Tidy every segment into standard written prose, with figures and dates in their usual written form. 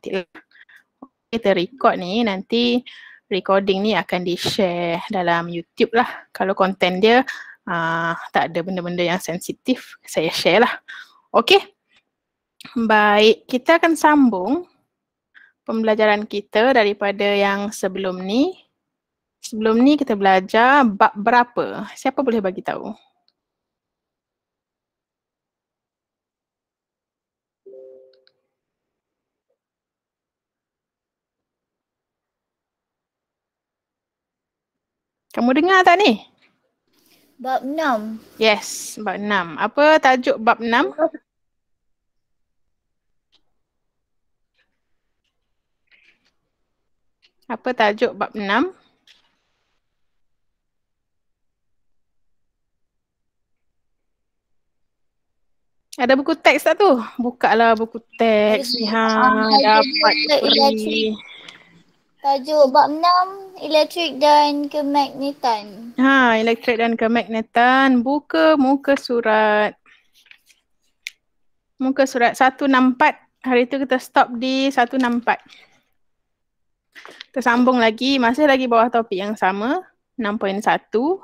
kita record ni, nanti recording ni akan di-share dalam YouTube lah. Kalau konten dia tak ada benda-benda yang sensitif, saya share lah. Okey. Baik, kita akan sambung pembelajaran kita daripada yang sebelum ni. Sebelum ni kita belajar bab berapa? Siapa boleh bagi tahu? Kamu dengar tak ni? Bab 6. Yes, bab 6. Apa tajuk bab 6? Apa tajuk bab 6? Ada buku teks tak tu? Bukalah buku teks ni. Dapat free. Tajuk bab 6, elektrik dan kemagnetan. Elektrik dan kemagnetan. Buka muka surat. Muka surat 164. Hari tu kita stop di 164. Kita sambung lagi. Masih lagi bawah topik yang sama. 6.1.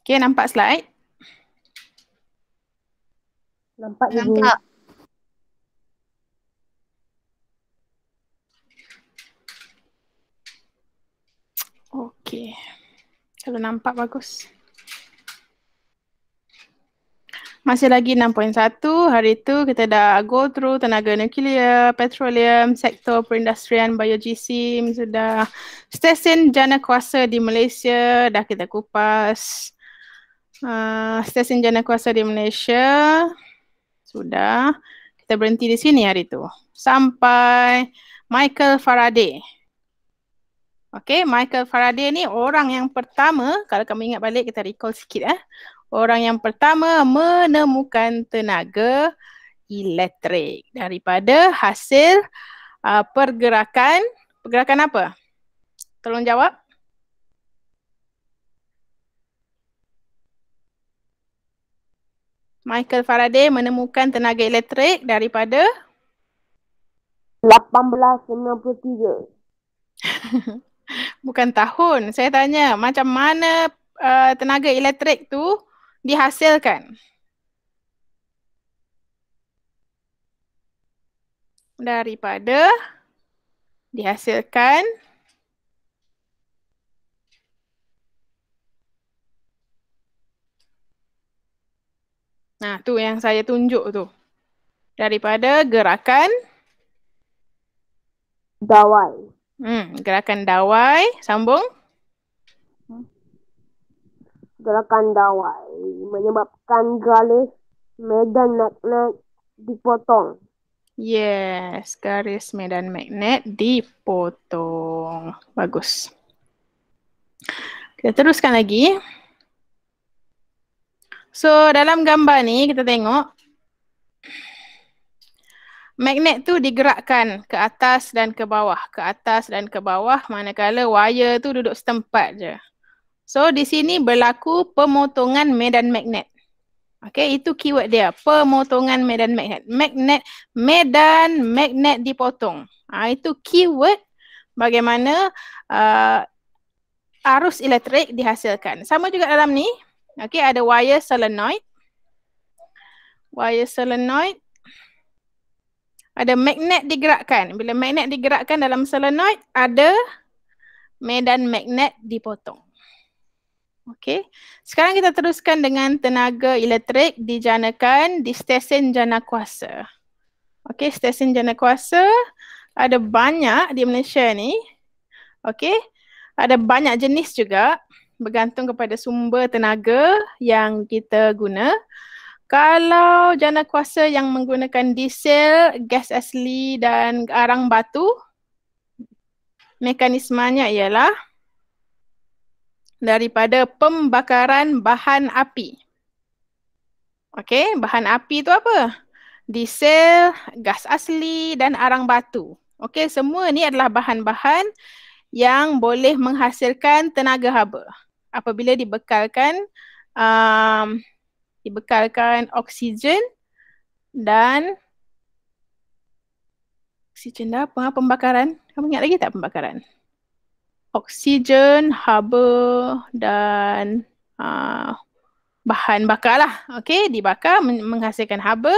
Okay, nampak slide? Nampak. Okay. Kalau nampak bagus. Masih lagi 6.1. Hari tu kita dah go through tenaga nuklear, petroleum, sektor perindustrian, biogeosim, sudah stesen jana kuasa di Malaysia, dah kita kupas. Stesen jana kuasa di Malaysia, sudah. Kita berhenti di sini hari tu. Sampai Michael Faraday. Okay, Michael Faraday ni orang yang pertama, kalau kamu ingat balik kita recall sikit orang yang pertama menemukan tenaga elektrik daripada hasil pergerakan apa? Tolong jawab. Michael Faraday menemukan tenaga elektrik daripada 1893. Bukan tahun. Saya tanya macam mana tenaga elektrik tu dihasilkan. Daripada dihasilkan tu yang saya tunjuk tu. Daripada gerakan Dawai. Gerakan dawai. Sambung. Gerakan dawai menyebabkan garis medan magnet dipotong. Yes, garis medan magnet dipotong. Bagus. Kita teruskan lagi. So, dalam gambar ni kita tengok magnet tu digerakkan ke atas dan ke bawah. Ke atas dan ke bawah manakala wire tu duduk setempat je. So, di sini berlaku pemotongan medan magnet. Okay, itu keyword dia. Pemotongan medan magnet. Medan magnet dipotong. Itu keyword bagaimana arus elektrik dihasilkan. Sama juga dalam ni. Okay, ada wire solenoid. Wire solenoid. Ada magnet digerakkan. Bila magnet digerakkan dalam solenoid, ada medan magnet dipotong. Okey. Sekarang kita teruskan dengan tenaga elektrik dijanakan di stesen jana kuasa. Okey, stesen jana kuasa ada banyak di Malaysia ni. Okey. Ada banyak jenis juga bergantung kepada sumber tenaga yang kita guna. Kalau jana kuasa yang menggunakan diesel, gas asli dan arang batu, mekanismenya ialah daripada pembakaran bahan api. Okey, bahan api tu apa? Diesel, gas asli dan arang batu. Okey, semua ni adalah bahan-bahan yang boleh menghasilkan tenaga haba apabila dibekalkan oksigen dan apa? Pembakaran. Kamu ingat lagi tak pembakaran? Oksigen, haba dan bahan bakar lah. Okey, dibakar menghasilkan haba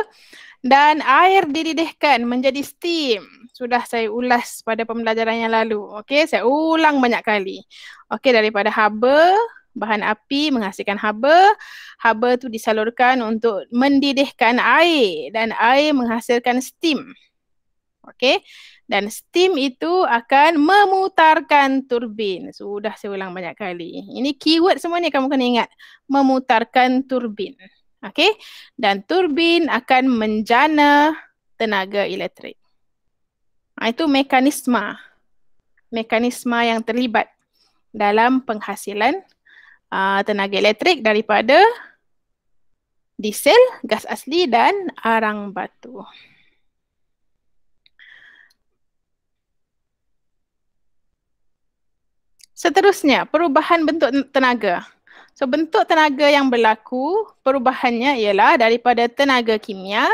dan air dididihkan menjadi steam. Sudah saya ulas pada pembelajaran yang lalu. Okey, saya ulang banyak kali. Okey, daripada haba, bahan api menghasilkan haba. Haba tu disalurkan untuk mendidihkan air dan air menghasilkan steam. Okey. Dan steam itu akan memutarkan turbin. Sudah saya ulang banyak kali. Ini keyword semua ni kamu kena ingat. Memutarkan turbin. Okey. Dan turbin akan menjana tenaga elektrik. Itu mekanisme. Mekanisme yang terlibat dalam penghasilan tenaga elektrik daripada diesel, gas asli dan arang batu. Seterusnya, perubahan bentuk tenaga. So, bentuk tenaga yang berlaku, perubahannya ialah daripada tenaga kimia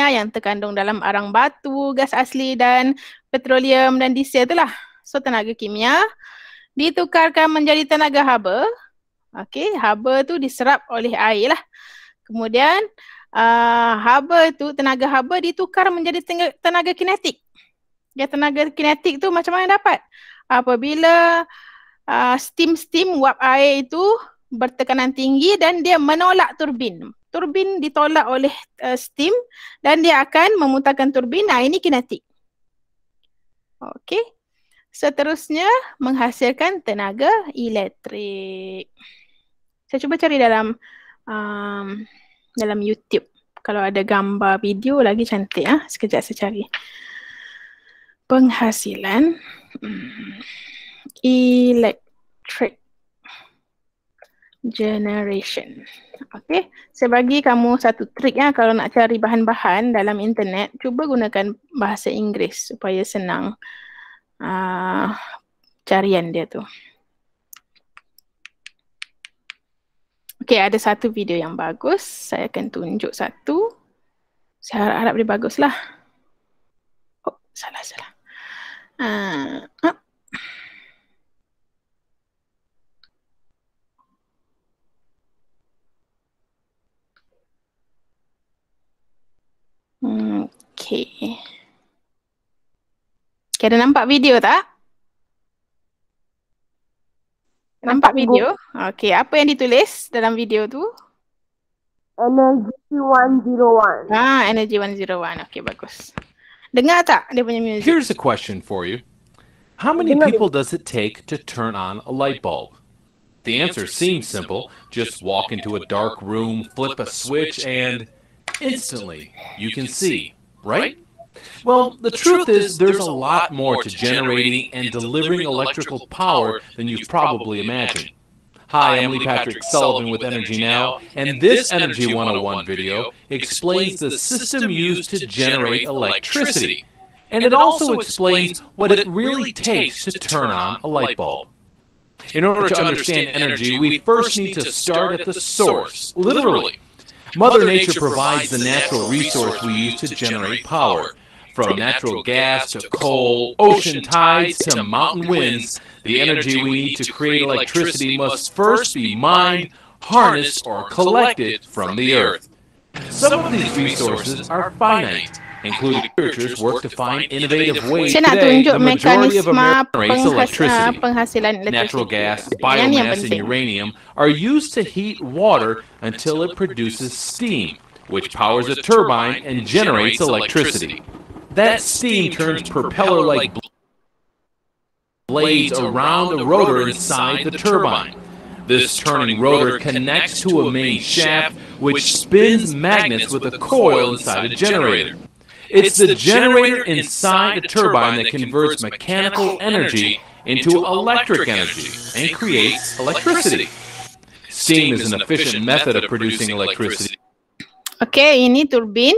yang terkandung dalam arang batu, gas asli dan petroleum dan diesel itulah. So, tenaga kimia ditukarkan menjadi tenaga haba. Okey, haba tu diserap oleh air lah. Kemudian, tenaga haba ditukar menjadi tenaga kinetik. Ya, tenaga kinetik tu macam mana dapat? Apabila steam wap air itu bertekanan tinggi dan dia menolak turbin. Turbin ditolak oleh steam dan dia akan memutarkan turbin. Ini kinetik. Okey. Seterusnya menghasilkan tenaga elektrik. Saya cuba cari dalam YouTube. Kalau ada gambar video lagi cantik. Sekejap saya cari. Penghasilan electric generation. Okey, saya bagi kamu satu trik kalau nak cari bahan-bahan dalam internet, cuba gunakan bahasa Inggeris supaya senang carian dia tu. Okey, ada satu video yang bagus. Saya akan tunjuk satu. Saya harap dia baguslah. Oh, salah. Okay. Ada nampak video tak? Nampak video? Okay, apa yang ditulis dalam video tu? Energy 101. Energy 101. Okay, bagus. Dengar tak dia punya music? Here's a question for you. How many people does it take to turn on a light bulb? The answer seems simple. Just walk into a dark room, flip a switch, and instantly you can see, right? Well, the truth is there's a lot more to generating and delivering electrical power than you've probably imagined. Hi, I'm Lee Patrick Sullivan with Energy Now, and this Energy 101 video explains the system used to generate electricity. And it also explains what it really takes to turn on a light bulb. In order to understand energy, we first need to start at the source, literally. Mother Nature provides the natural resource we use to generate power. From natural gas to coal, ocean tides to mountain winds, the energy we need to create electricity must first be mined, harnessed, or collected from the earth. Some of these resources are finite, including researchers work to find innovative ways. Today, the majority of America generates electricity. Natural gas, biomass, and uranium are used to heat water until it produces steam, which powers a turbine and generates electricity. That steam turns propeller-like blades around a rotor inside the turbine. This turning rotor connects to a main shaft which spins magnets with a coil inside a generator. It's the generator inside the turbine that converts mechanical energy into electric energy and creates electricity. Steam is an efficient method of producing electricity. Okey, ini turbin.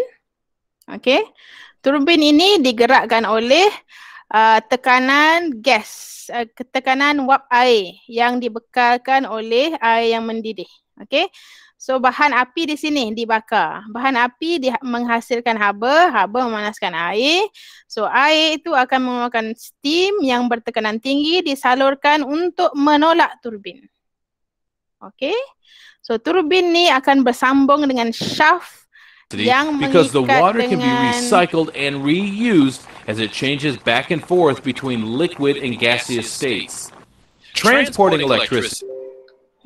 Okey. Turbin ini digerakkan oleh tekanan gas, tekanan wap air yang dibekalkan oleh air yang mendidih. Okey. So bahan api di sini dibakar. Bahan api menghasilkan haba, haba memanaskan air. So air itu akan mengeluarkan steam yang bertekanan tinggi disalurkan untuk menolak turbin. Okey. So turbin ni akan bersambung dengan shaft yang because the mengikat water can be dengan recycled and reused as it changes back and forth between liquid and gaseous states. Transporting electricity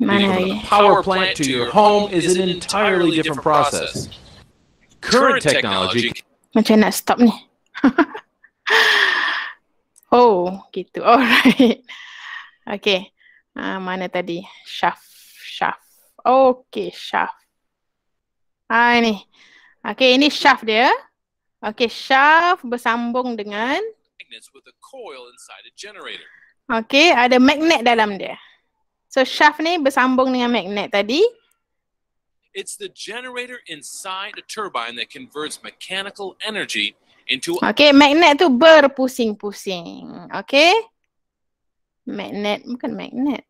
mana from lagi? a power plant to your home is an entirely different process. Current technology Macam nak stop ni? Oh, gitu. Alright. Okay. Mana tadi? Shaft. Okay, shaft. Ini. Okay, ini shaft dia. Okay, shaft bersambung dengan with a coil inside a generator. okay, ada magnet dalam dia. So shaft ni bersambung dengan magnet tadi. It's the generator inside a turbine that converts mechanical energy into Okay, magnet tu berpusing-pusing. Okay. Magnet, bukan magnet.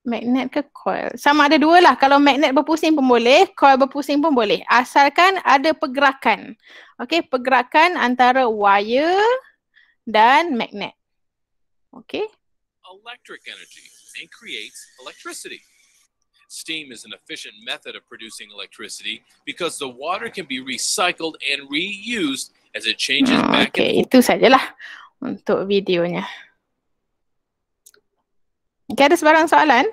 Magnet ke coil? Sama ada dua lah. Kalau magnet berpusing pun boleh, coil berpusing pun boleh. Asalkan ada pergerakan. Okay, pergerakan antara wire dan magnet. Okay. electric energy and creates electricity. Steam is an efficient method of producing electricity because the water can be recycled and reused as it changes back and Okay, forth. itu sajalah untuk videonya. Okay, ada sebarang soalan?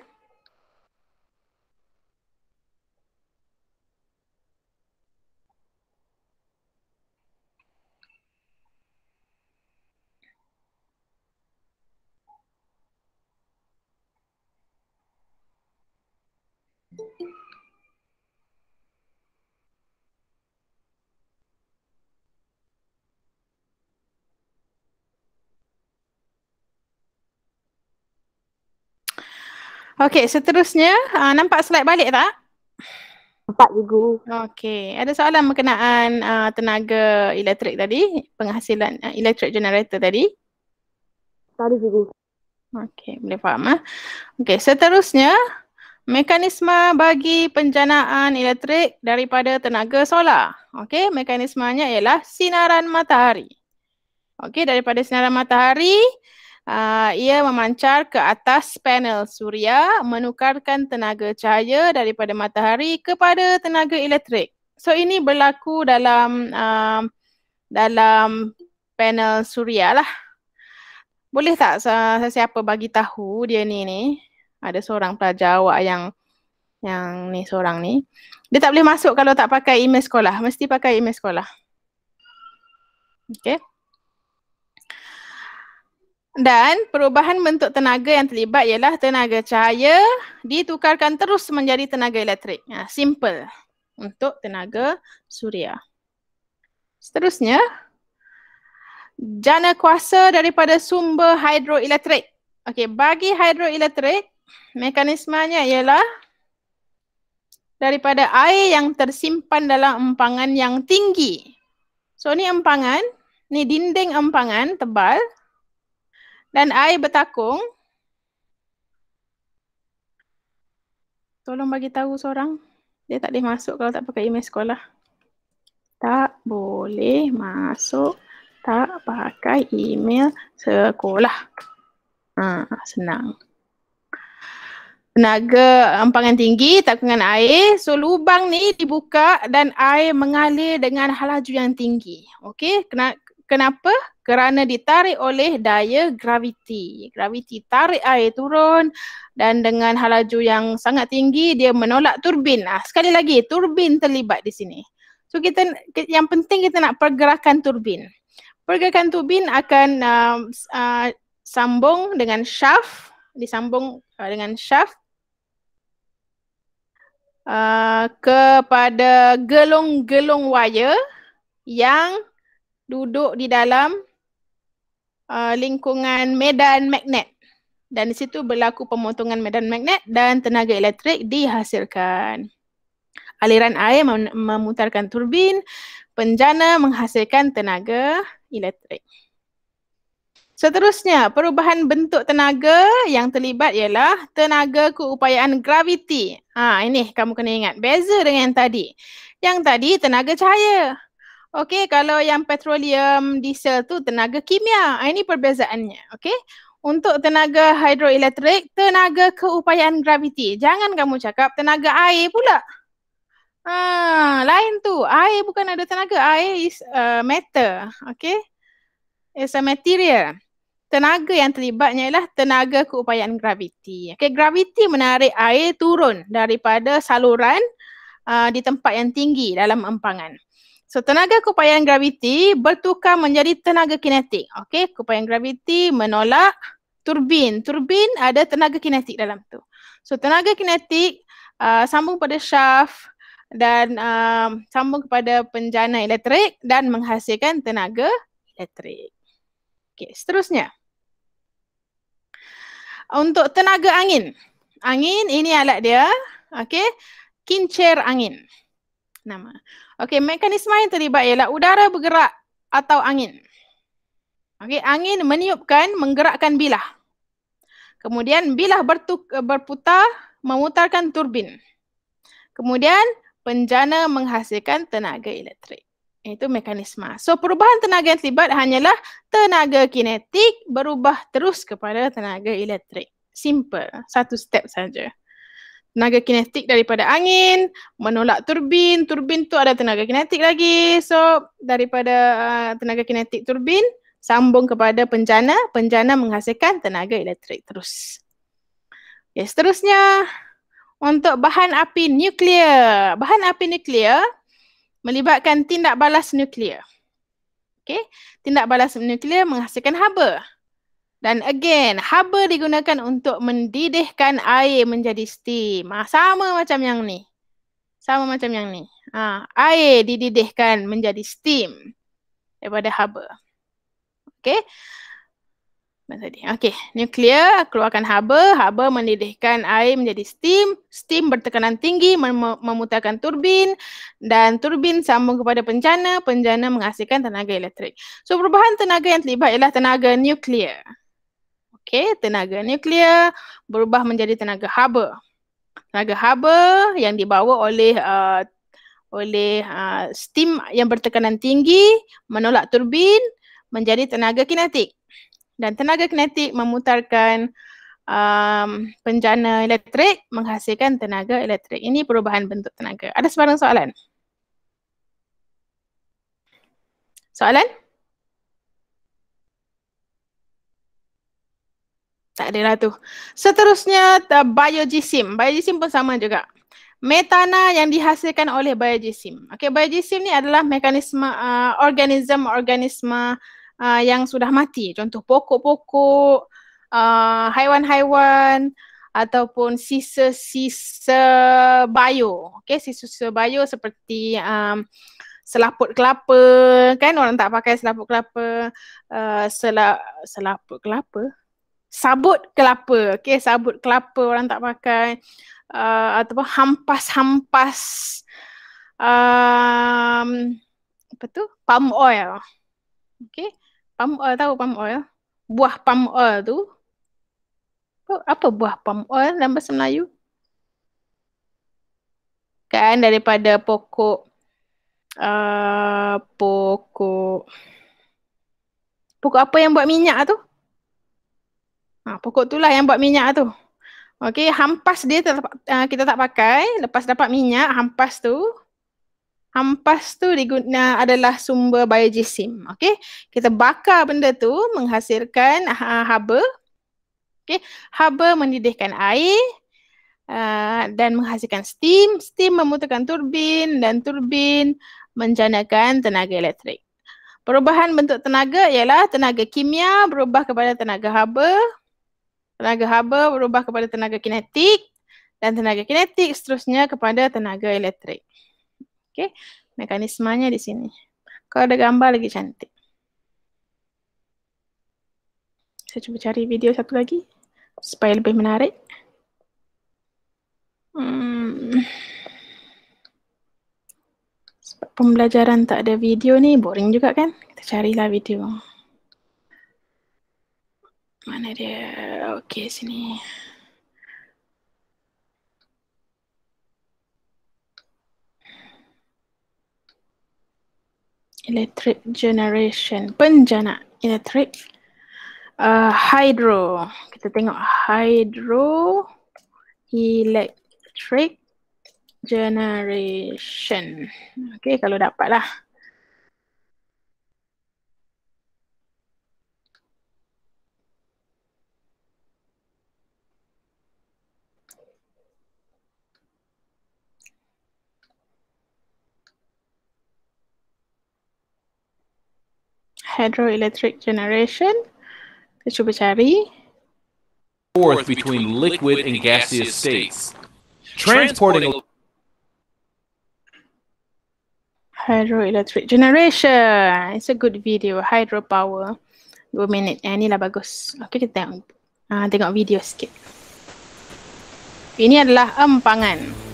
Okey, seterusnya nampak slide balik tak? Nampak cikgu. Okey, ada soalan berkenaan tenaga elektrik tadi, penghasilan electric generator tadi? Tadi cikgu. Okey, boleh faham. Okey, seterusnya mekanisme bagi penjanaan elektrik daripada tenaga solar. Okey, mekanismenya ialah sinaran matahari. Okey, daripada sinaran matahari ia memancar ke atas panel suria, menukarkan tenaga cahaya daripada matahari kepada tenaga elektrik. So ini berlaku dalam panel suria lah. Boleh tak siapa bagi tahu dia ni? Ada seorang pelajar awak yang ni seorang ni. Dia tak boleh masuk kalau tak pakai email sekolah. Mesti pakai email sekolah. Okey. Dan perubahan bentuk tenaga yang terlibat ialah tenaga cahaya ditukarkan terus menjadi tenaga elektrik. Simple untuk tenaga suria. Seterusnya, jana kuasa daripada sumber hidroelektrik. Okey, bagi hidroelektrik, mekanismenya ialah daripada air yang tersimpan dalam empangan yang tinggi. So ni empangan, ni dinding empangan tebal. Dan air bertakung. Tolong bagi tahu seorang. Dia tak boleh masuk kalau tak pakai email sekolah. Tak boleh masuk tak pakai email sekolah. Senang. Tenaga empangan tinggi, takungan air. So lubang ni dibuka dan air mengalir dengan laju yang tinggi. Okey, kenapa? Kerana ditarik oleh daya graviti. Graviti tarik air turun dan dengan laju yang sangat tinggi dia menolak turbin. Sekali lagi turbin terlibat di sini. So yang penting kita nak pergerakan turbin. Pergerakan turbin akan sambung dengan shaft, disambung dengan shaft kepada gelung-gelung wire yang duduk di dalam lingkungan medan magnet. Dan di situ berlaku pemotongan medan magnet dan tenaga elektrik dihasilkan. Aliran air memutarkan turbin, penjana menghasilkan tenaga elektrik. Seterusnya, perubahan bentuk tenaga yang terlibat ialah tenaga keupayaan graviti. Ini kamu kena ingat, beza dengan yang tadi. Yang tadi tenaga cahaya. Okey, kalau yang petroleum, diesel tu tenaga kimia. Ini perbezaannya, okey? Untuk tenaga hidroelektrik, tenaga keupayaan graviti. Jangan kamu cakap tenaga air pula. Lain tu. Air bukan ada tenaga. Air is matter, okey? It's a material. Tenaga yang terlibatnya ialah tenaga keupayaan graviti. Okay, graviti menarik air turun daripada saluran di tempat yang tinggi dalam empangan. So, tenaga keupayaan graviti bertukar menjadi tenaga kinetik. Okay, keupayaan graviti menolak turbin. Turbin ada tenaga kinetik dalam tu. So, tenaga kinetik sambung pada shaft dan sambung kepada penjana elektrik dan menghasilkan tenaga elektrik. Okay, seterusnya. Untuk tenaga angin. Angin ini alat dia. Okey. Kincir angin. Nama. Okey, mekanisme yang terlibat ialah udara bergerak atau angin. Okey, angin meniupkan, menggerakkan bilah. Kemudian bilah berputar, memutarkan turbin. Kemudian penjana menghasilkan tenaga elektrik. Itu mekanisme. So, perubahan tenaga yang terlibat hanyalah tenaga kinetik berubah terus kepada tenaga elektrik. Simple. Satu step saja. Tenaga kinetik daripada angin, menolak turbin. Turbin tu ada tenaga kinetik lagi. So, daripada tenaga kinetik turbin, sambung kepada penjana. Penjana menghasilkan tenaga elektrik terus. Okay, seterusnya, untuk bahan api nuklear. Bahan api nuklear melibatkan tindak balas nuklear. Okey, tindak balas nuklear menghasilkan haba. Dan again, haba digunakan untuk mendidihkan air menjadi steam. Sama macam yang ni. Sama macam yang ni. Air dididihkan menjadi steam daripada haba. Okey. Okey, nuklear keluarkan haba, haba mendidihkan air menjadi steam, steam bertekanan tinggi memutarkan turbin dan turbin sambung kepada penjana, penjana menghasilkan tenaga elektrik. So, perubahan tenaga yang terlibat ialah tenaga nuklear. Okey, tenaga nuklear berubah menjadi tenaga haba. Tenaga haba yang dibawa oleh steam yang bertekanan tinggi menolak turbin menjadi tenaga kinetik. Dan tenaga kinetik memutarkan penjana elektrik menghasilkan tenaga elektrik. Ini perubahan bentuk tenaga. Ada sebarang soalan? Soalan? Tak adalah tu. Seterusnya biojisim. Biojisim pun sama juga. Metana yang dihasilkan oleh biojisim. Okey, biojisim ni adalah mekanisme organisme yang sudah mati. Contoh pokok-pokok, haiwan-haiwan ataupun sisa-sisa bio. Okey, sisa-sisa bio seperti selaput kelapa, kan orang tak pakai selaput kelapa, selaput kelapa, sabut kelapa. Okey, sabut kelapa orang tak pakai, ataupun hampas-hampas apa tu? Palm oil. Okey, palm oil, tahu palm oil? Buah palm oil tu. Apa buah palm oil dalam bahasa Melayu? Kan daripada pokok pokok apa yang buat minyak tu? Pokok itulah yang buat minyak tu. Okey, hampas dia kita tak pakai. Lepas dapat minyak, hampas tu adalah sumber biojisim. Okey, kita bakar benda tu menghasilkan haba. Okey, haba mendidihkan air dan menghasilkan steam. Steam memutarkan turbin dan turbin menjanakan tenaga elektrik. Perubahan bentuk tenaga ialah tenaga kimia berubah kepada tenaga haba. Tenaga haba berubah kepada tenaga kinetik dan tenaga kinetik seterusnya kepada tenaga elektrik. Okey, mekanismenya di sini. Kalau ada gambar lagi cantik. Saya cuba cari video satu lagi supaya lebih menarik. pembelajaran tak ada video ni boring juga kan? Kita carilah video. Mana dia? Okey, sini. Electric generation. Penjana elektrik. Hydro. Kita tengok hydro electric generation. Okey, kalau dapatlah. Hydroelectric generation. Kita cuba cari. Forth between liquid and gaseous states. Transporting Hydroelectric generation. It's a good video. Hydropower. 2 minit. Yang inilah bagus. Okey, kita tengok video sikit. Ini adalah empangan.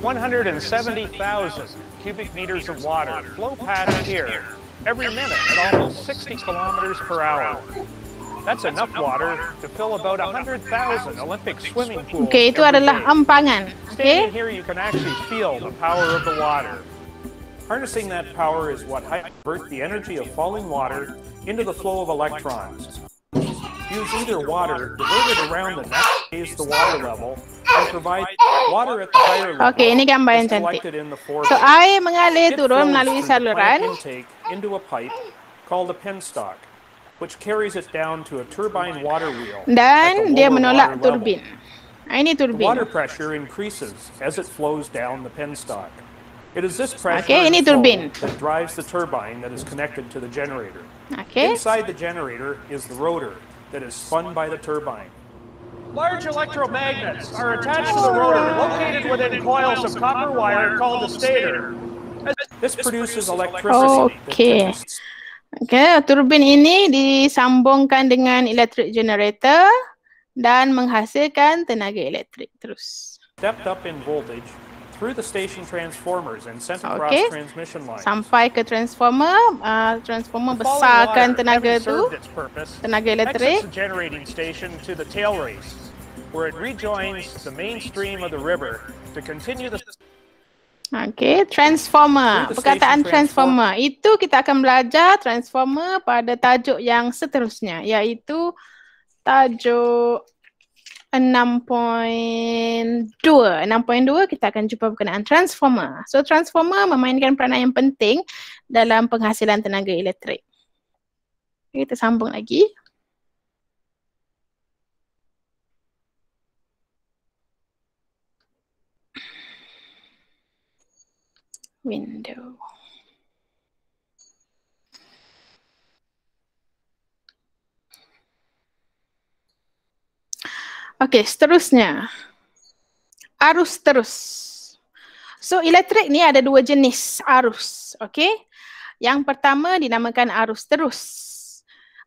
170,000 cubic meters of water flow past here every minute at almost 60 kilometers per hour. That's enough water to fill about 100,000 Olympic swimming pools. Okey, itu adalah empangan. Okey. Standing here, you can actually feel the power of the water. Harnessing that power is what converts the energy of falling water into the flow of electrons. Use either water diverted around the neck, raise the water level, and provide water at the higher level. Okey, ini gambar yang cantik. Collected in the So foreground. air mengalir It turun flows melalui through the saluran. plant intake into a pipe called a penstock, which carries it down to a turbine water wheel. at Dan the dia lower menolak water level. turbin. Ini The water turbin. pressure increases as it flows down the penstock. It is this pressure Okay, ini and flow turbin. that drives the turbine that is connected to the generator. Okey. Inside the generator is the rotor that is spun by the turbine. Large electromagnets are attached to the rotor located within coils of copper wire called a stator. This produces electricity. Okey. Okey, turbin ini disambungkan dengan electric generator dan menghasilkan tenaga elektrik terus. Stepped up in voltage through the station transformers and sent across Okey. transmission lines. Sampai ke transformer, transformer The falling besarkan water, tenaga having tu, served its purpose, tenaga exits elektrik. the generating station to the tail race, where it rejoins the main stream of the river to continue the Okey, transformer. Through the Perkataan station transformer. Itu kita akan belajar transformer pada tajuk yang seterusnya, iaitu tajuk 6.2. 6.2 kita akan jumpa berkenaan transformer. So transformer memainkan peranan yang penting dalam penghasilan tenaga elektrik. Okay, kita sambung lagi. Window. Okey, seterusnya. Arus terus. So, elektrik ni ada dua jenis arus. Okey. Yang pertama dinamakan arus terus.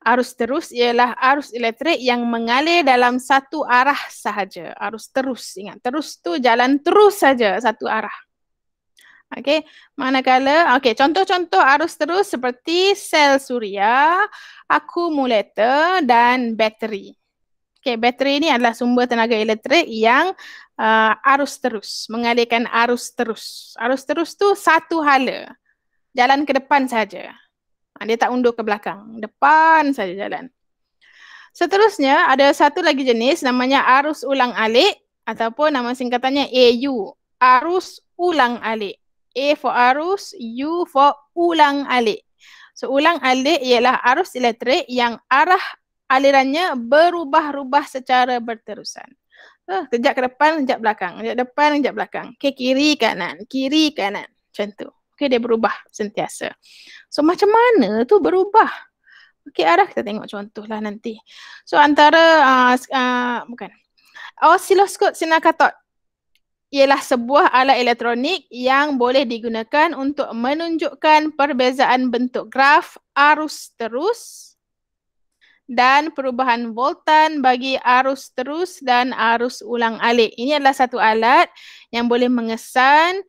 Arus terus ialah arus elektrik yang mengalir dalam satu arah sahaja. Arus terus. Ingat, terus tu jalan terus saja satu arah. Okey, manakala, contoh-contoh arus terus seperti sel suria, akumulator dan bateri. Okey, bateri ini adalah sumber tenaga elektrik yang arus terus, mengalirkan arus terus. Arus terus tu satu hala, jalan ke depan saja. Dia tak undur ke belakang, depan saja jalan. Seterusnya ada satu lagi jenis namanya arus ulang alik ataupun nama singkatannya AU, arus ulang alik. A for arus, U for ulang alik. So ulang alik ialah arus elektrik yang arah alirannya berubah-ubah secara berterusan. Kejap ke depan, kejap belakang, kejap depan, kejap belakang. Okay, kiri kanan, macam tu. Okay, dia berubah sentiasa. So macam mana tu berubah? Okay, arah kita tengok contoh lah nanti. So antara, osiloskop sinar katod ialah sebuah alat elektronik yang boleh digunakan untuk menunjukkan perbezaan bentuk graf arus terus dan perubahan voltan bagi arus terus dan arus ulang alik. Ini adalah satu alat yang boleh mengesan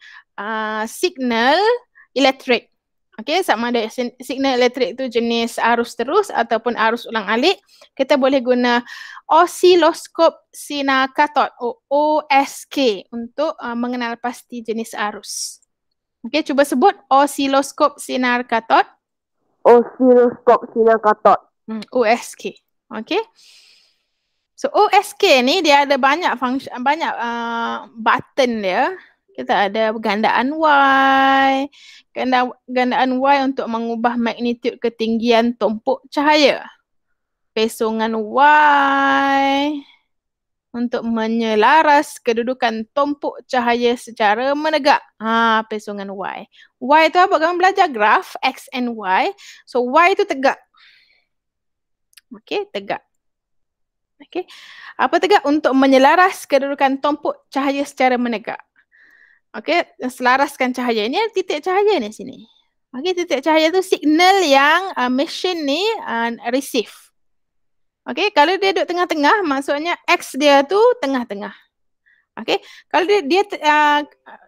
signal elektrik. Okey, sama ada signal elektrik tu jenis arus terus ataupun arus ulang-alik, kita boleh guna osiloskop sinar katod, OSK, untuk mengenal pasti jenis arus. Okey, cuba sebut osiloskop sinar katod. Osiloskop sinar katod. OSK. Okey. So OSK ni dia ada banyak button dia. Kita ada gandaan Y. Gandaan Y untuk mengubah magnitud ketinggian tumpuk cahaya. Pesongan Y untuk menyelaras kedudukan tumpuk cahaya secara menegak. Pesongan Y. Y tu apa? Kamu belajar graf X and Y. So Y tu tegak. Okey, tegak. Okey. Apa tegak? Untuk menyelaras kedudukan tumpuk cahaya secara menegak. Okey, selaraskan cahaya. Ini titik cahaya ni sini. Okey, titik cahaya tu signal yang mesin ni receive. Okey, kalau dia duduk tengah-tengah, maksudnya X dia tu tengah-tengah. Okey, kalau dia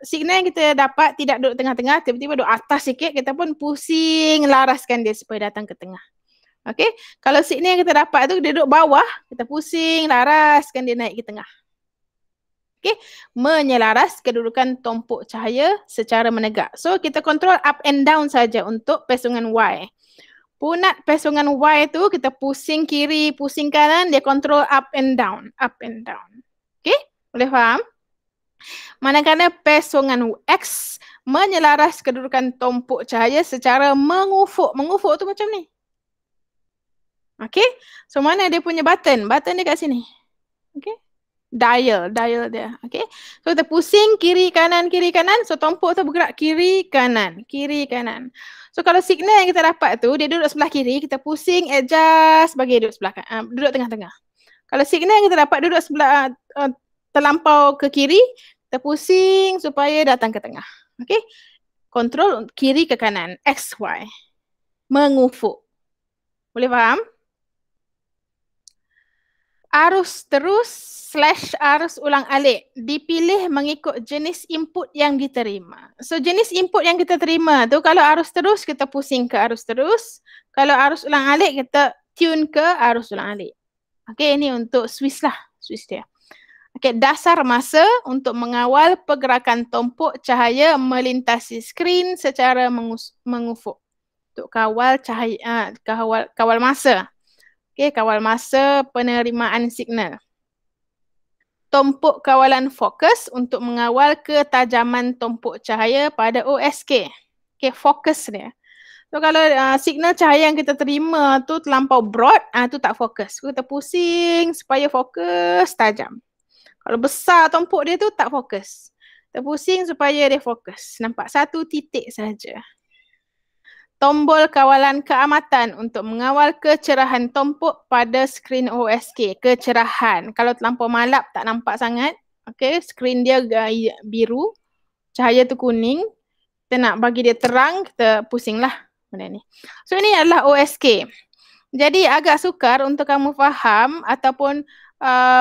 signal yang kita dapat tidak duduk tengah-tengah, tiba-tiba duduk atas sikit, kita pun pusing laraskan dia supaya datang ke tengah. Okey, kalau signal yang kita dapat tu dia duduk bawah, kita pusing laraskan dia naik ke tengah. Okey, menyelaras kedudukan tumpuk cahaya secara menegak. So kita kontrol up and down saja untuk pesongan Y. Punat pesongan Y tu kita pusing kiri, pusing kanan, dia kontrol up and down, up and down. Okey, boleh faham? Manakala pesongan X menyelaras kedudukan tumpuk cahaya secara mengufuk. Mengufuk tu macam ni. Okey, so mana dia punya button? Button dia kat sini. Okey. Dial dia. Okay. So kita pusing kiri kanan, so tumpuk tu bergerak kiri kanan. So kalau signal yang kita dapat tu, dia duduk sebelah kiri, kita pusing, adjust, bagi duduk sebelah duduk tengah-tengah. Kalau signal yang kita dapat duduk sebelah terlampau ke kiri, kita pusing supaya datang ke tengah. Okay. Kontrol kiri ke kanan, X, Y. Mengufuk. Boleh faham? Arus terus / arus ulang alik dipilih mengikut jenis input yang diterima. So jenis input yang kita terima tu, kalau arus terus kita pusing ke arus terus. Kalau arus ulang alik kita tune ke arus ulang alik. Okey, ini untuk switch lah, switch dia. Okey, dasar masa untuk mengawal pergerakan tumpuk cahaya melintasi skrin secara mengufuk. Untuk kawal cahaya, kawal masa. Okay, kawal masa penerimaan signal. Tumpuk kawalan fokus untuk mengawal ketajaman tumpuk cahaya pada OSK. Okay, fokus dia. So kalau signal cahaya yang kita terima tu terlampau broad, tu tak fokus. Kita pusing supaya fokus tajam. Kalau besar tumpuk dia tu tak fokus. Kita pusing supaya dia fokus. Nampak satu titik saja. Tombol kawalan keamatan untuk mengawal kecerahan tumpuk pada skrin OSK. Kecerahan. Kalau terlampau malap tak nampak sangat. Okay, skrin dia biru. Cahaya tu kuning. Kita nak bagi dia terang, kita pusinglah benda ni. So ini adalah OSK. Jadi agak sukar untuk kamu faham ataupun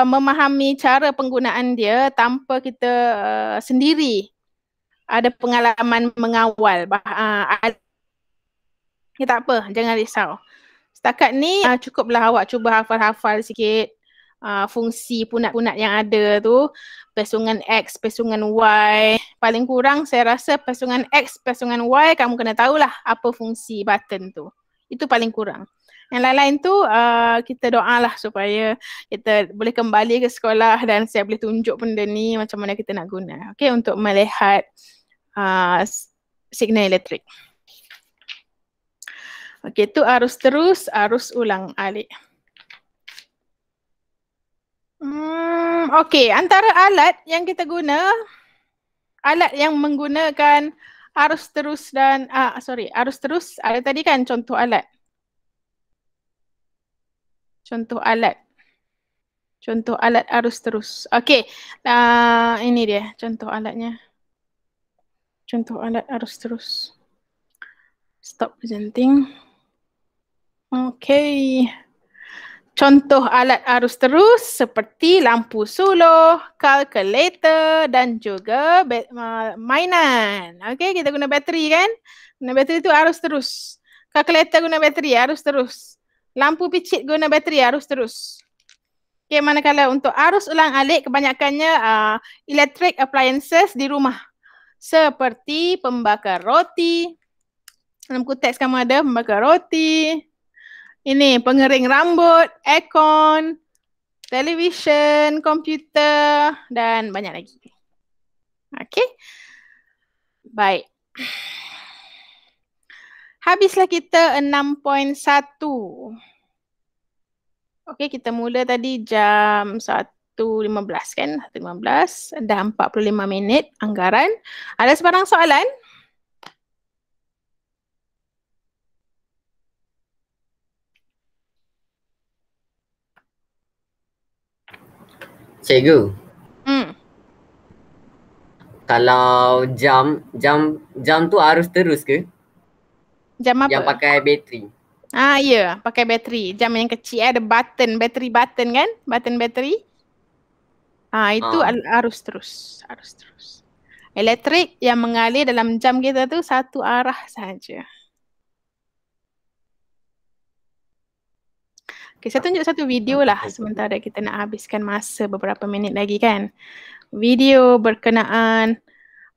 memahami cara penggunaan dia tanpa kita sendiri ada pengalaman mengawal. Ya, tak apa, jangan risau. Setakat ni cukuplah awak cuba hafal-hafal sikit fungsi punat-punat yang ada tu. Pesongan X, pesongan Y. Paling kurang saya rasa pesongan X, pesongan Y kamu kena tahulah apa fungsi button tu. Itu paling kurang. Yang lain-lain tu kita doalah supaya kita boleh kembali ke sekolah dan saya boleh tunjuk benda ni macam mana kita nak guna. Okay, untuk melihat signal elektrik. Okey, itu arus terus, arus ulang alik. Okey, antara alat yang kita guna, alat yang menggunakan arus terus dan, arus terus, ada tadi kan contoh alat. Contoh alat arus terus. Okey, ini dia contoh alatnya. Contoh alat arus terus. Stop presenting. Okay. Contoh alat arus terus seperti lampu suluh, kalkulator dan juga mainan. Okey, kita guna bateri kan? Guna bateri tu arus terus. Kalkulator guna bateri, arus terus. Lampu picit guna bateri, arus terus. Okey, manakala untuk arus ulang-alik kebanyakannya electric appliances di rumah. Seperti pembakar roti. Dalam kuteks kamu ada pembakar roti. Ini pengering rambut, aircon, televisyen, komputer dan banyak lagi. Okey. Baik. Habislah kita 6.1. Okey, kita mula tadi jam 1.15 kan? 1.15. Dah 45 minit anggaran. Ada sebarang soalan? Cikgu, Hmm. kalau jam tu arus terus ke? Jam apa? Yang pakai bateri. Ya, pakai bateri. Jam yang kecil ada button, bateri button kan? Button bateri. Itu arus terus. Arus terus. Elektrik yang mengalir dalam jam kita tu satu arah saja. Okay, saya tunjuk satu video lah sementara kita nak habiskan masa beberapa minit lagi kan. Video berkenaan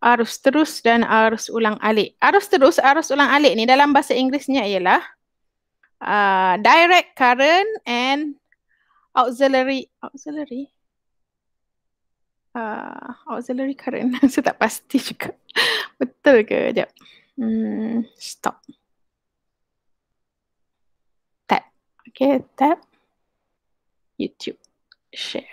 arus terus dan arus ulang alik. Arus terus, arus ulang alik ni dalam bahasa Inggerisnya ialah direct current and auxiliary current. Saya tak pasti juga. Betul ke? Sekejap. Stop. Tap. Okay, tap. YouTube. Share.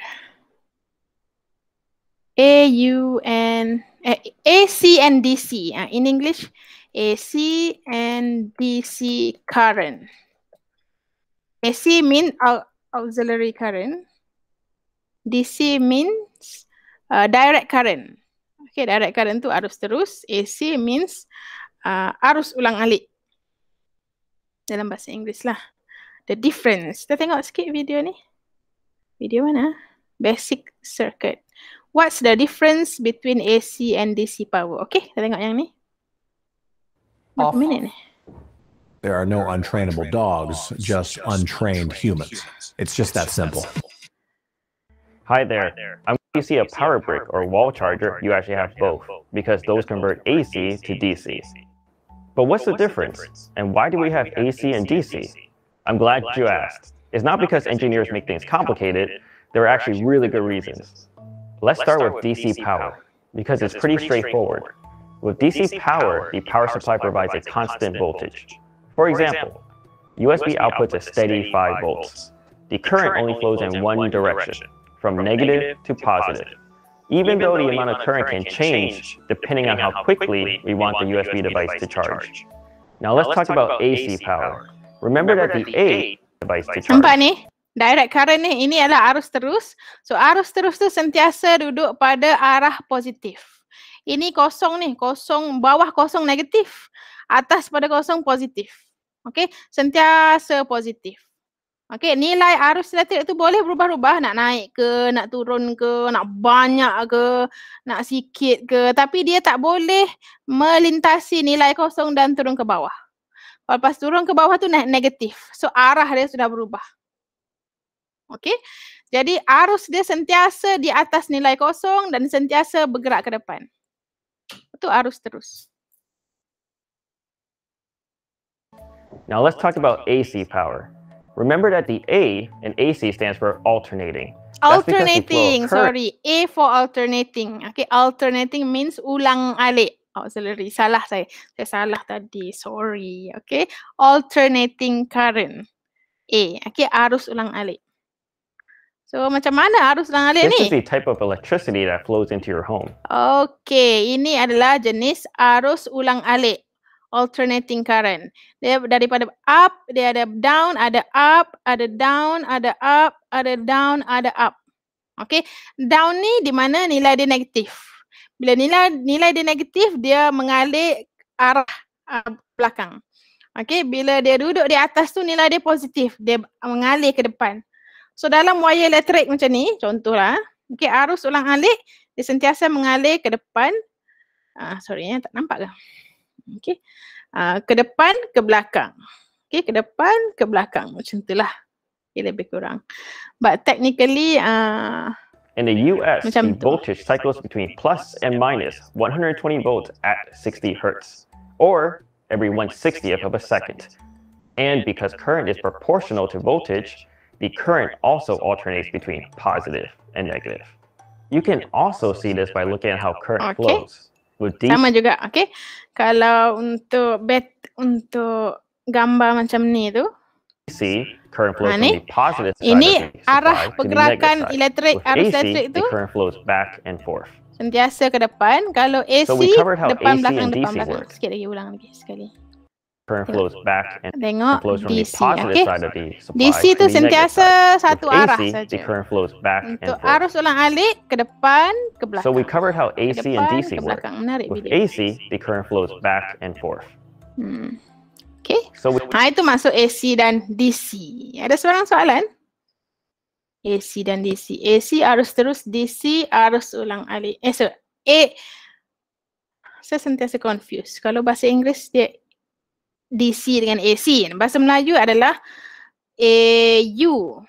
AC and DC. In English, AC and DC current. AC means auxiliary current. DC means direct current. Okay, direct current tu arus terus. AC means arus ulang alik. Dalam bahasa Inggeris lah. The difference. Kita tengok sikit video ni. Video mana? Basic circuit. What's the difference between AC and DC power? Okay, kita tengok yang ni. Berapa minit ni? There are no untrainable dogs, just untrained humans. It's just that simple. Hi there. When you see a power brick or wall charger, you actually have both, because those convert AC to DC. But what's the difference? And why do we have AC and DC? I'm glad you asked. It's not because engineers make things complicated. There are actually really good reasons. Let's start with DC power, because it's pretty straightforward. With DC power, the power supply provides a constant voltage. For example, USB outputs a steady 5 volts. The current only flows in one direction, from negative to positive, even though the amount of current can change depending on how quickly we want the USB device to charge. Now let's talk about AC power. Remember that the A device to charge. Nampak ni? Direct current ni, ini adalah arus terus. So arus terus tu sentiasa duduk pada arah positif. Ini kosong ni, kosong, bawah kosong negatif. Atas pada kosong positif. Okey, sentiasa positif. Okey, nilai arus elektrik tu boleh berubah-ubah, nak naik ke, nak turun ke, nak banyak ke, nak sikit ke. Tapi dia tak boleh melintasi nilai kosong dan turun ke bawah. Lepas turun ke bawah tu negatif. So arah dia sudah berubah. Okey. Jadi arus dia sentiasa di atas nilai kosong dan sentiasa bergerak ke depan. Itu arus terus. Now let's talk about AC power. Remember that the A in AC stands for alternating. Alternating, sorry. A for alternating. Okay, alternating means ulang alik. Auxiliary. Salah saya. Saya salah tadi. Sorry. Okay. Alternating current. A. Okay, arus ulang alik. So macam mana arus ulang alik ni? This is the type of electricity that flows into your home. Okay, ini adalah jenis arus ulang alik. Alternating current. Dia daripada up, dia ada down, ada up, ada down, ada up, ada down, ada up. Okay, down ni di mana nilai dia negatif. Bila nilai dia negatif, dia mengalir arah belakang. Okay, bila dia duduk di atas tu nilai dia positif, dia mengalir ke depan. So dalam wire elektrik macam ni, contohlah, okey, arus ulang-alik dia sentiasa mengalir ke depan. Sorry tak nampak ke? Okey. Ke depan, ke belakang. Okey, ke depan, ke belakang. Macam itulah. Okay, lebih kurang. But technically In the US, macam the tu. voltage cycles between plus and minus 120 volts at 60 hertz, or every 1/60th of a second. And because current is proportional to voltage, the current also alternates between positive and negative. You can also see this by looking at how current Okay. flows. With DC, Sama juga, okey. Kalau untuk untuk gambar macam ni tu, current flows from ni. the positive side Ini of the arah supply to the pergerakan negative side. elektrik, With arus AC, elektrik the tu current flows back and forth. sentiasa ke depan. Kalau AC, So we covered how depan AC belakang, and depan DC belakang. work. Sikit lagi, ulang lagi sekali. Current Tengok. flows back and Tengok flows from the DC, positive okey. side of the supply DC to tu the negative sentiasa side. satu With arah AC, the saja. current flows back and Untuk forth. arus ulang-alik ke depan, ke belakang. So we covered how Ke AC and depan, DC ke work. belakang. Menarik With video. AC, the current flows back and forth. Okey. So we Itu masuk AC dan DC. Ada seorang soalan? AC dan DC. AC arus terus, DC arus ulang-alik. Saya sentiasa confused. Kalau bahasa Inggeris dia DC dengan AC. Bahasa Melayu adalah AU.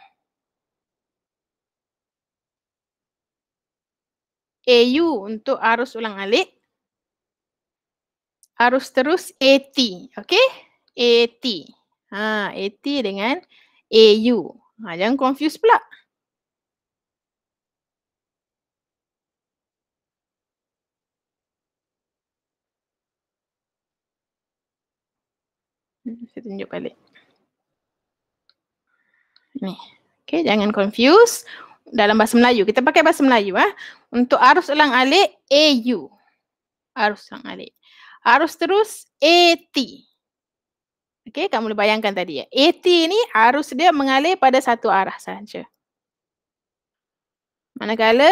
AU untuk arus ulang-alik. Arus terus AT. Okey? AT. AT dengan AU. Jangan confuse pula. Saya tunjuk balik. Ni. Okey, jangan confuse. Dalam bahasa Melayu, kita pakai bahasa Melayu. Untuk arus ulang-alik, AU. Arus ulang-alik. Arus terus, AT. Okey, kamu boleh bayangkan tadi ya. AT ni arus dia mengalir pada satu arah sahaja. Manakala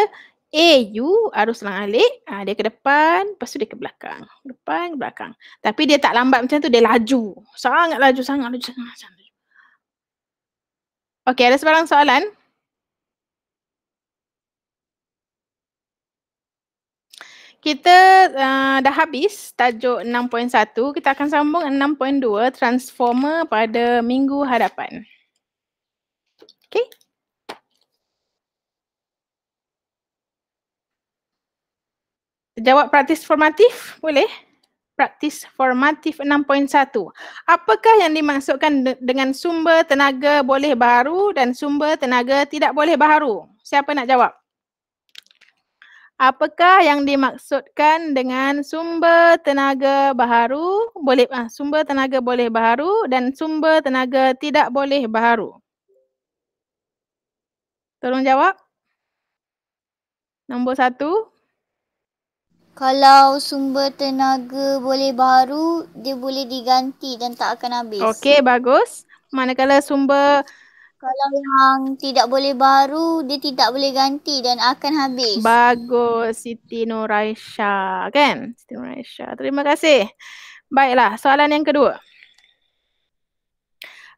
AU, arus ulang-alik, dia ke depan, lepas tu dia ke belakang. Depan, ke belakang. Tapi dia tak lambat macam tu, dia laju. Sangat laju, sangat laju, sangat laju. Okey, ada sebarang soalan? Kita dah habis tajuk 6.1. Kita akan sambung 6.2 transformer pada minggu hadapan. Okey. Jawab praktis formatif boleh? Praktis formatif 6.1. Apakah yang dimaksudkan dengan sumber tenaga boleh baharu dan sumber tenaga tidak boleh baharu? Siapa nak jawab? Apakah yang dimaksudkan dengan sumber tenaga baharu sumber tenaga boleh baharu dan sumber tenaga tidak boleh baharu? Tolong jawab. Nombor 1. Kalau sumber tenaga boleh baharu, dia boleh diganti dan tak akan habis. Okey, bagus. Manakala sumber Kalau yang tidak boleh baharu, dia tidak boleh ganti dan akan habis. bagus, Siti Nuraisha, kan? Siti Nuraisha. Terima kasih. Baiklah, soalan yang kedua.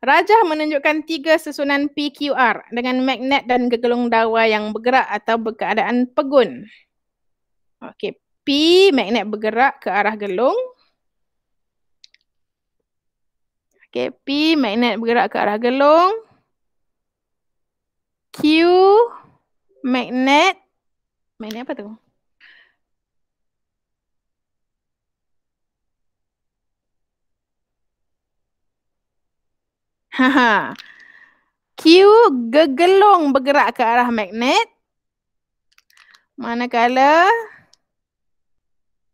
Rajah menunjukkan 3 susunan PQR dengan magnet dan gegelung dawa yang bergerak atau berkeadaan pegun. Okey, P magnet bergerak ke arah gelung. Okey, P magnet bergerak ke arah gelung. Q magnet apa tu? Q gegelung bergerak ke arah magnet. Manakala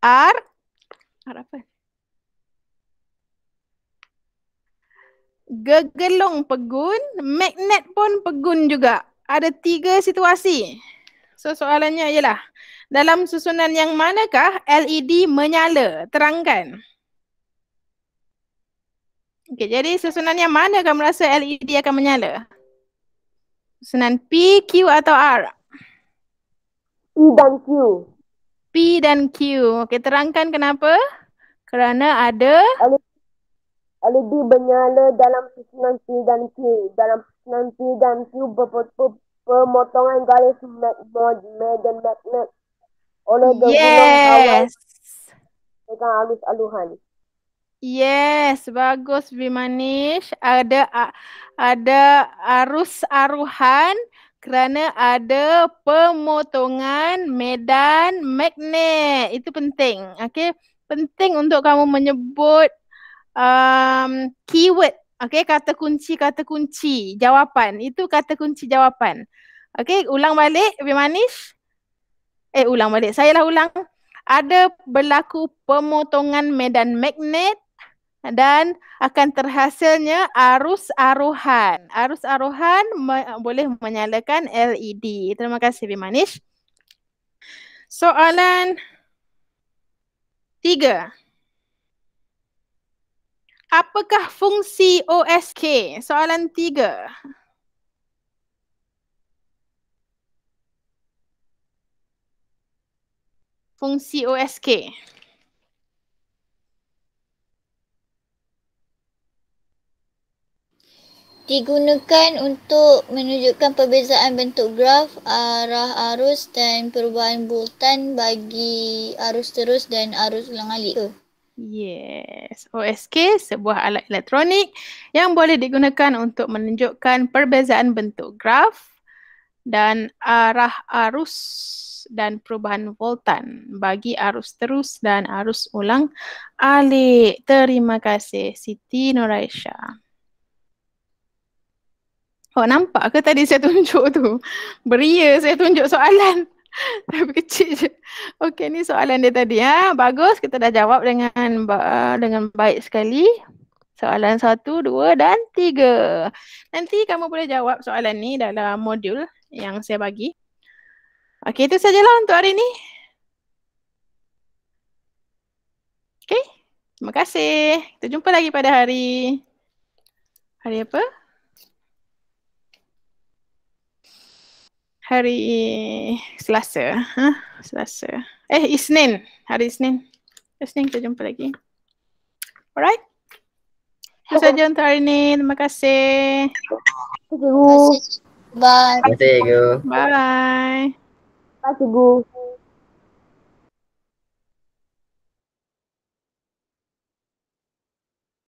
R apa? Gegelung pegun, magnet pun pegun juga. Ada 3 situasi. So soalannya ialah, dalam susunan yang manakah LED menyala? Terangkan. Okey, jadi susunan yang mana kamu rasa LED akan menyala? Susunan P, Q atau R? P dan Q. P dan Q. Okey, terangkan kenapa? Kerana ada LED bernyala dalam susunan P dan Q. Dalam susunan P dan Q pemotongan garis medan magnet oleh gulung kawal Yes. dengan arus aluhan. Yes, bagus Bimanish. Ada arus aruhan kerana ada pemotongan medan magnet. Itu penting. Okey, penting untuk kamu menyebut keyword. Okey, kata kunci jawapan. Itu kata kunci jawapan. Okey, ulang balik Bimanish. Ulang balik. Sayalah ulang. Ada berlaku pemotongan medan magnet dan akan terhasilnya arus aruhan. Arus aruhan boleh menyalakan LED. Terima kasih Bimanish. Soalan 3. Apakah fungsi OSK? Soalan 3. Fungsi OSK. Digunakan untuk menunjukkan perbezaan bentuk graf, arah arus dan perubahan voltan bagi arus terus dan arus ulang-alik ke? Yes, OSK sebuah alat elektronik yang boleh digunakan untuk menunjukkan perbezaan bentuk graf dan arah arus dan perubahan voltan bagi arus terus dan arus ulang alik. Terima kasih Siti Nuraisha. Oh, nampak ke tadi saya tunjuk tu? Beria saya tunjuk soalan. Tapi kecil je. Okey, ni soalan dia tadi. Bagus, kita dah jawab dengan baik sekali. Soalan 1, 2 dan 3. Nanti kamu boleh jawab soalan ni dalam modul yang saya bagi. Okey, itu sajalah untuk hari ni. Okey, terima kasih. Kita jumpa lagi pada hari apa? Hari Selasa. Selasa. Isnin. Hari Isnin. Isnin kita jumpa lagi. Alright. Itu saja untuk hari ni. Terima kasih. Bye. Terima kasih, Cikgu. Bye. Terima kasih, Cikgu.